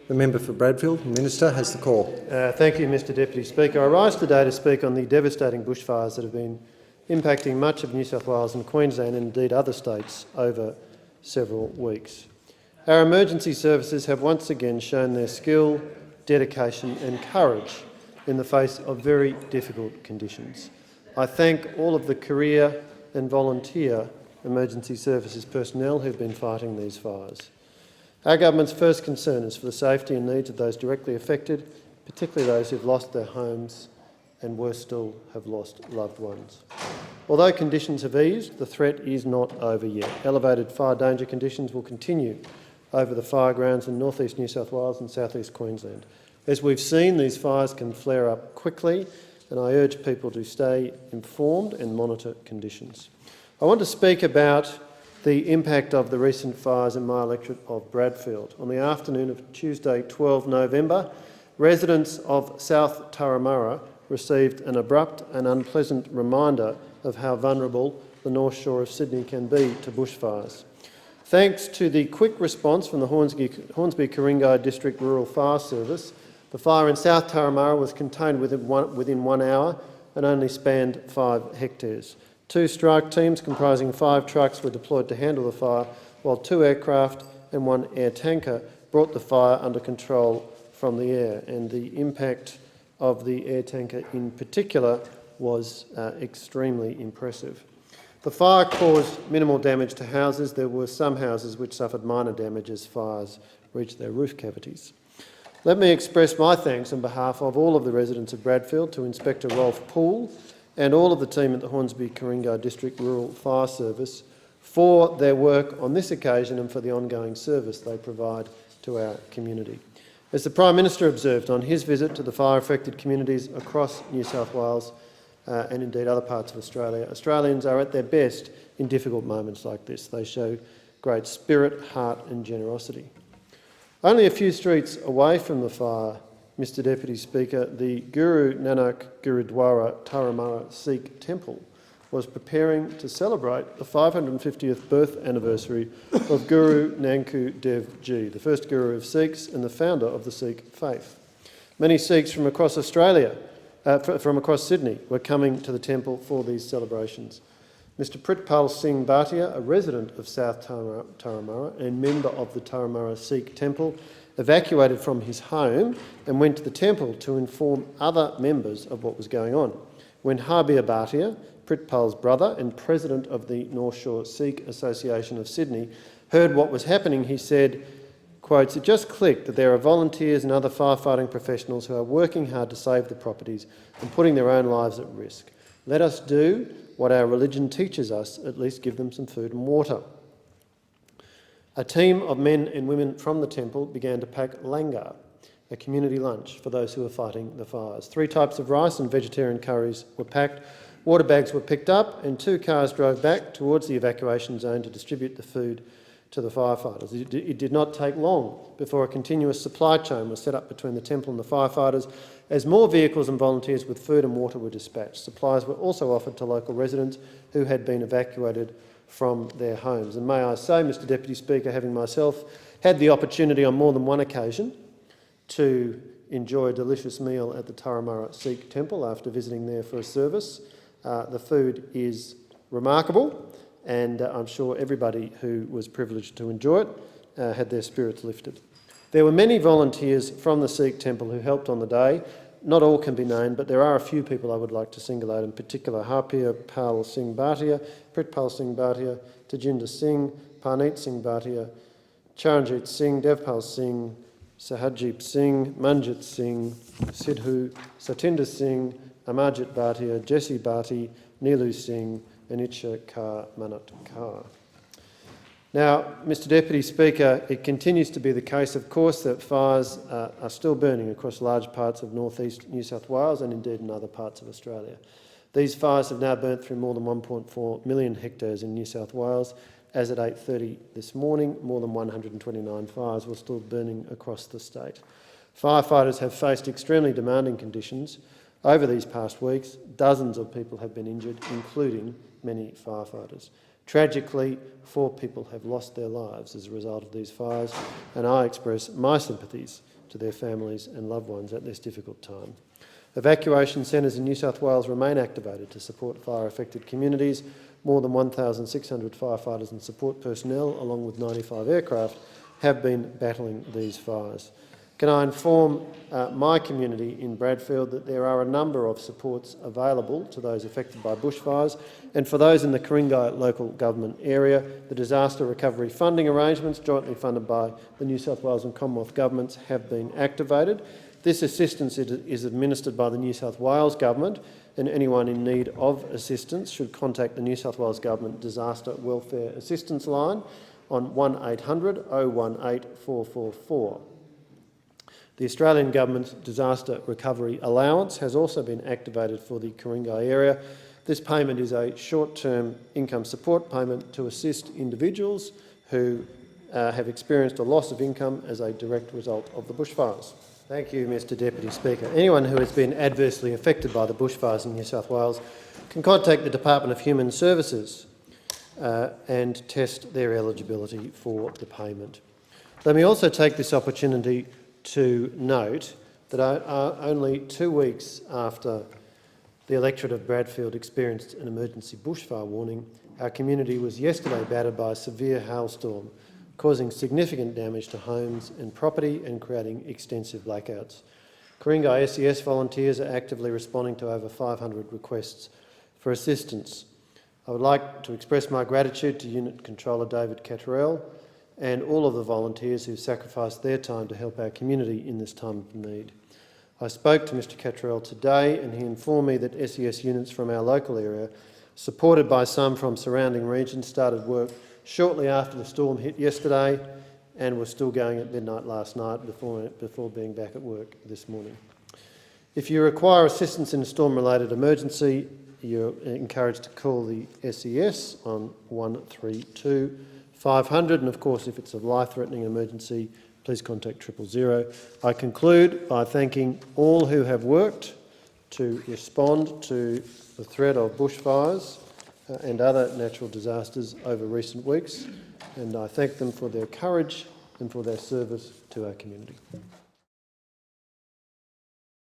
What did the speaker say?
The member for Bradfield, Minister, has the call. Thank you, Mr Deputy Speaker. I rise today to speak on the devastating bushfires that have been impacting much of New South Wales and Queensland and indeed other states over several weeks. Our emergency services have once again shown their skill, dedication and courage in the face of very difficult conditions. I thank all of the career and volunteer emergency services personnel who have been fighting these fires. Our government's first concern is for the safety and needs of those directly affected, particularly those who have lost their homes and, worse still, have lost loved ones. Although conditions have eased, the threat is not over yet. Elevated fire danger conditions will continue over the fire grounds in North East New South Wales and South East Queensland. As we've seen, these fires can flare up quickly, and I urge people to stay informed and monitor conditions. I want to speak about the impact of the recent fires in my electorate of Bradfield. On the afternoon of Tuesday, 12 November, residents of South Turramurra received an abrupt and unpleasant reminder of how vulnerable the North Shore of Sydney can be to bushfires. Thanks to the quick response from the Hornsby-Ku-ring-gai District Rural Fire Service, the fire in South Turramurra was contained within 1 hour and only spanned 5 hectares. 2 strike teams comprising 5 trucks were deployed to handle the fire, while 2 aircraft and 1 air tanker brought the fire under control from the air. And the impact of the air tanker in particular was extremely impressive. The fire caused minimal damage to houses. There were some houses which suffered minor damage as fires reached their roof cavities. Let me express my thanks on behalf of all of the residents of Bradfield to Inspector Rolf Poole and all of the team at the Hornsby-Ku-ring-gai District Rural Fire Service for their work on this occasion and for the ongoing service they provide to our community. As the Prime Minister observed on his visit to the fire-affected communities across New South Wales and indeed other parts of Australia, Australians are at their best in difficult moments like this. They show great spirit, heart and generosity. Only a few streets away from the fire, Mr Deputy Speaker, the Guru Nanak Gurudwara Turramurra Sikh Temple was preparing to celebrate the 550th birth anniversary of Guru Nanak Dev Ji, the first Guru of Sikhs and the founder of the Sikh faith. Many Sikhs from across Australia, from across Sydney, were coming to the temple for these celebrations. Mr Pritpal Singh Bhatia, a resident of South Turramurra and member of the Turramurra Sikh Temple, evacuated from his home and went to the temple to inform other members of what was going on. When Habir Bhatia, Pritpal's brother and president of the North Shore Sikh Association of Sydney, heard what was happening, he said, quotes, "It just clicked that there are volunteers and other firefighting professionals who are working hard to save the properties and putting their own lives at risk. Let us do what our religion teaches us, at least give them some food and water." A team of men and women from the temple began to pack langar, a community lunch for those who were fighting the fires. 3 types of rice and vegetarian curries were packed, water bags were picked up and 2 cars drove back towards the evacuation zone to distribute the food to the firefighters. It did not take long before a continuous supply chain was set up between the temple and the firefighters as more vehicles and volunteers with food and water were dispatched. Supplies were also offered to local residents who had been evacuated from their homes. And may I say, Mr Deputy Speaker, having myself had the opportunity on more than one occasion to enjoy a delicious meal at the Turramurra Sikh Temple after visiting there for a service, the food is remarkable and I'm sure everybody who was privileged to enjoy it had their spirits lifted. There were many volunteers from the Sikh Temple who helped on the day. Not all can be named, but there are a few people I would like to single out, in particular Harpir Pal Singh Bhatia, Pritpal Singh Bhatia, Tajinder Singh, Parneet Singh Bhatia, Charanjit Singh, Devpal Singh, Sahajit Singh, Manjit Singh, Sidhu, Satinder Singh, Amarjit Bhatia, Jesse Bhati, Neelu Singh and Itcha Kar Manat Kar. Now, Mr Deputy Speaker, it continues to be the case, of course, that fires are still burning across large parts of North East New South Wales and indeed in other parts of Australia. These fires have now burnt through more than 1.4 million hectares in New South Wales. As at 8:30 this morning, more than 129 fires were still burning across the state. Firefighters have faced extremely demanding conditions. Over these past weeks, dozens of people have been injured, including many firefighters. Tragically, 4 people have lost their lives as a result of these fires, and I express my sympathies to their families and loved ones at this difficult time. Evacuation centres in New South Wales remain activated to support fire-affected communities. More than 1,600 firefighters and support personnel, along with 95 aircraft, have been battling these fires. Can I inform my community in Bradfield that there are a number of supports available to those affected by bushfires, and for those in the Ku-ring-gai local government area, the disaster recovery funding arrangements jointly funded by the New South Wales and Commonwealth governments have been activated. This assistance is administered by the New South Wales Government, and anyone in need of assistance should contact the New South Wales Government Disaster Welfare Assistance Line on 1800 018 444. The Australian Government's Disaster Recovery Allowance has also been activated for the Ku-ring-gai area. This payment is a short-term income support payment to assist individuals who have experienced a loss of income as a direct result of the bushfires. Thank you, Mr Deputy Speaker. Anyone who has been adversely affected by the bushfires in New South Wales can contact the Department of Human Services and test their eligibility for the payment. Let me also take this opportunity to note that only 2 weeks after the electorate of Bradfield experienced an emergency bushfire warning, our community was yesterday battered by a severe hailstorm, causing significant damage to homes and property and creating extensive blackouts. Ku-ring-gai SES volunteers are actively responding to over 500 requests for assistance. I would like to express my gratitude to Unit Controller David Catterell and all of the volunteers who sacrificed their time to help our community in this time of need. I spoke to Mr Catterell today and he informed me that SES units from our local area, supported by some from surrounding regions, started work shortly after the storm hit yesterday and were still going at midnight last night before being back at work this morning. If you require assistance in a storm-related emergency, you're encouraged to call the SES on 132 500, and of course if it's a life-threatening emergency, please contact 000. I conclude by thanking all who have worked to respond to the threat of bushfires and other natural disasters over recent weeks, and I thank them for their courage and for their service to our community.